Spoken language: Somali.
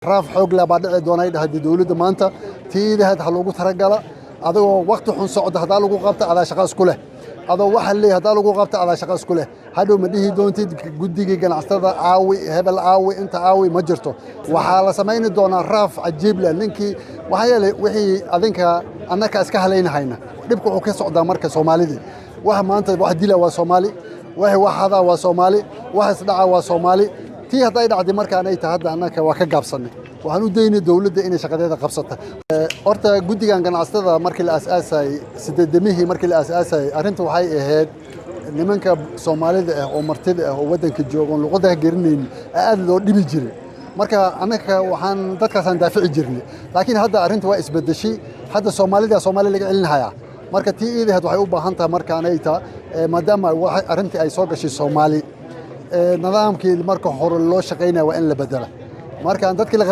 raaf xoog leh baa dhici doona ay dhahay dawladda maanta tiidaad ha lagu taragala adoo waqti xun socda hadaa lagu qabta adaa shaqo isku leh adoo waxa leeyahay hadaa lagu qabta adaa shaqo isku leh hadhow ma dhihi doontid guddiga ganacsatada caawi hebel caawi inta caawi ma jirto waxaa la samayn doonaa raaf cajiib leh ninkii waxa yeelay wixii adinka annaka iska haleynahayna dhibku wuxuu ka socdaa marka Soomaalida waxa maanta wax dila waa Soomaali wax hada waa Soomaali wax isdhaca waa Soomaali tii haday dhacday markaan ay tahay hadda annaka waa ka gaabsanay waxaan u deynay dawladda inay shaqadeeda qabsato horta guddigan ganacsatada markii la aasaasay sideedamihii markii la aasaasay arrintu waxay ahayd nimanka Soomaalida ah oo martida ah oo wadanka joogan luqadaha garanayn aad loo dhibi jiray marka annaka waxaan dadkaasaan daafici jirnay laakiin hadda arrintu waa isbedeshay hadda Soomaalida laga celinaya marka tii iidaad waxay u baahan tahay markaan ay tahay maadaama arrintii ay soo gashay Soomaali nidaamkii marka hore loo shaqeynaa waa in la bedela markaan dadkii